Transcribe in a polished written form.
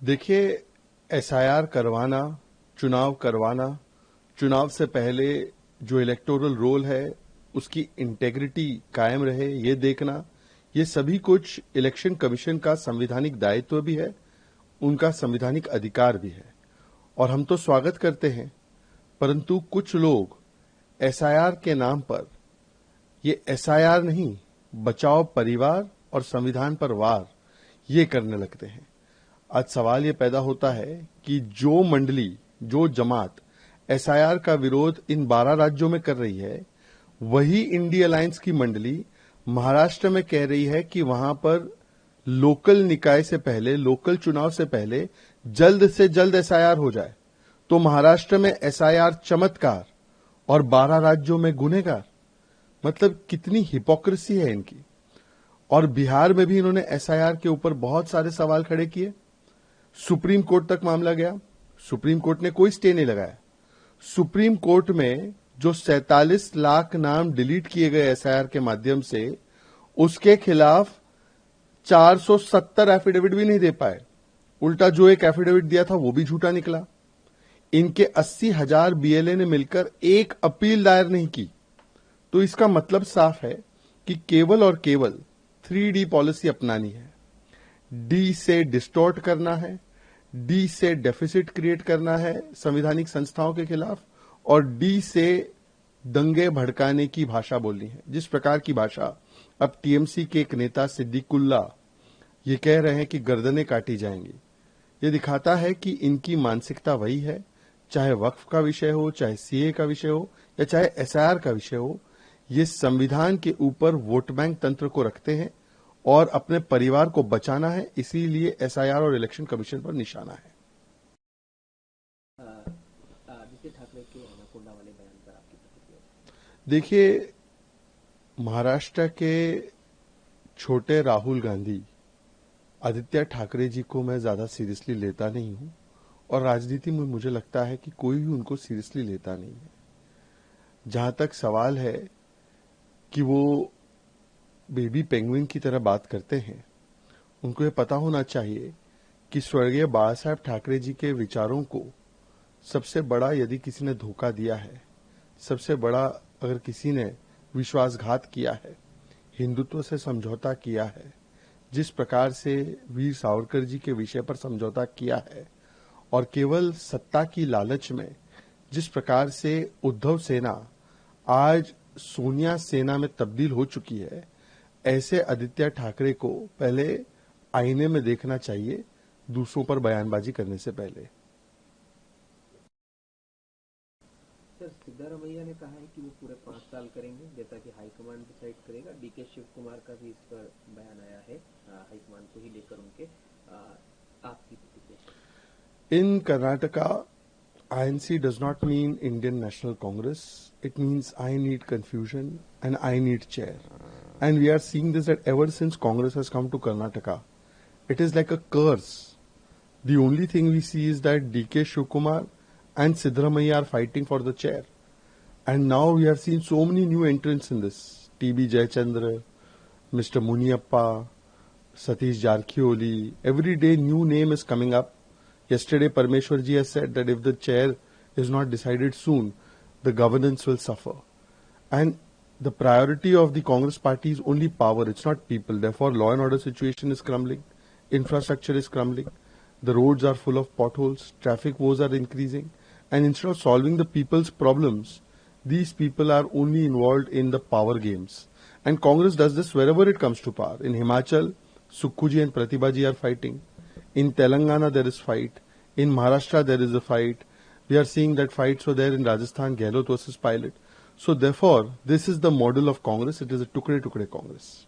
देखिए, एसआईआर करवाना, चुनाव करवाना, चुनाव से पहले जो इलेक्टोरल रोल है उसकी इंटेग्रिटी कायम रहे, ये देखना, ये सभी कुछ इलेक्शन कमीशन का संवैधानिक दायित्व भी है, उनका संवैधानिक अधिकार भी है और हम तो स्वागत करते हैं। परंतु कुछ लोग एसआईआर के नाम पर, ये एसआईआर नहीं, बचाओ परिवार और संविधान पर वार, ये करने लगते हैं। आज सवाल ये पैदा होता है कि जो मंडली, जो जमात एसआईआर का विरोध इन 12 राज्यों में कर रही है, वही इंडी अलायंस की मंडली महाराष्ट्र में कह रही है कि वहां पर लोकल निकाय से पहले, लोकल चुनाव से पहले जल्द से जल्द एसआईआर हो जाए। तो महाराष्ट्र में एसआईआर चमत्कार और 12 राज्यों में गुनहगार। मतलब कितनी हिपोक्रेसी है इनकी। और बिहार में भी इन्होंने एसआईआर के ऊपर बहुत सारे सवाल खड़े किए। सुप्रीम कोर्ट तक मामला गया, सुप्रीम कोर्ट ने कोई स्टे नहीं लगाया। सुप्रीम कोर्ट में जो 47 लाख नाम डिलीट किए गए एसआईआर के माध्यम से, उसके खिलाफ 470 एफिडेविट भी नहीं दे पाए। उल्टा जो एक एफिडेविट दिया था वो भी झूठा निकला। इनके 80,000 बीएलए ने मिलकर एक अपील दायर नहीं की। तो इसका मतलब साफ है कि केवल और केवल 3D पॉलिसी अपनानी है। डी से डिस्टॉर्ट करना है, डी से डेफिसिट क्रिएट करना है संवैधानिक संस्थाओं के खिलाफ, और डी से दंगे भड़काने की भाषा बोलनी है। जिस प्रकार की भाषा अब टीएमसी के एक नेता सिद्दीकुल्ला ये कह रहे हैं कि गर्दनें काटी जाएंगी, ये दिखाता है कि इनकी मानसिकता वही है। चाहे वक्फ का विषय हो, चाहे सीए का विषय हो, या चाहे एसआईआर का विषय हो, ये संविधान के ऊपर वोट बैंक तंत्र को रखते हैं और अपने परिवार को बचाना है, इसीलिए एसआईआर और इलेक्शन कमीशन पर निशाना है। आदित्य ठाकरे के अनाकोंडा वाले बयान पर आपकी प्रतिक्रिया? देखिए, महाराष्ट्र के छोटे राहुल गांधी, आदित्य ठाकरे जी को मैं ज्यादा सीरियसली लेता नहीं हूं और राजनीति में मुझे लगता है कि कोई भी उनको सीरियसली लेता नहीं है। जहां तक सवाल है कि वो बेबी पेंगुइन की तरह बात करते हैं, उनको ये पता होना चाहिए कि स्वर्गीय बाला साहेब ठाकरे जी के विचारों को सबसे बड़ा यदि किसी ने धोखा दिया है, सबसे बड़ा अगर किसी ने विश्वासघात किया है, हिंदुत्व से समझौता किया है, जिस प्रकार से वीर सावरकर जी के विषय पर समझौता किया है, और केवल सत्ता की लालच में जिस प्रकार से उद्धव सेना आज सोनिया सेना में तब्दील हो चुकी है, ऐसे आदित्य ठाकरे को पहले आईने में देखना चाहिए दूसरों पर बयानबाजी करने से पहले। सर, सिद्धारमैया ने कहा है कि वो पूरे 5 साल करेंगे, जैसा कि हाईकमांड डिसाइड करेगा। डीके शिव कुमार का भी इस पर बयान आया है, हाईकमांड को ही लेकर उनके। आपकी प्रतिक्रिया? In Karnataka, INC does not mean Indian National Congress. It means I need confusion and I need chair. And we are seeing this that ever since Congress has come to Karnataka, it is like a curse. The only thing we see is that DK Shivkumar and Siddaramaiah are fighting for the chair. And now we are seeing so many new entrants in this. TB Jayachandra, Mr. Muniappa, Satish Jarkhioli. Every day new name is coming up. Yesterday, Parmeshwar ji has said that if the chair is not decided soon, the governance will suffer. And the priority of the Congress party is only power, it's not people. Therefore, law and order situation is crumbling, infrastructure is crumbling, the roads are full of potholes, traffic woes are increasing. And instead of solving the people's problems, these people are only involved in the power games. And Congress does this wherever it comes to power. In Himachal, Sukhuji and Pratibha ji are fighting. In Telangana, there is fight. In Maharashtra, there is a fight. We are seeing that fights were there in Rajasthan, Gehlot versus Pilot. So therefore, this is the model of Congress. It is a tukde Congress.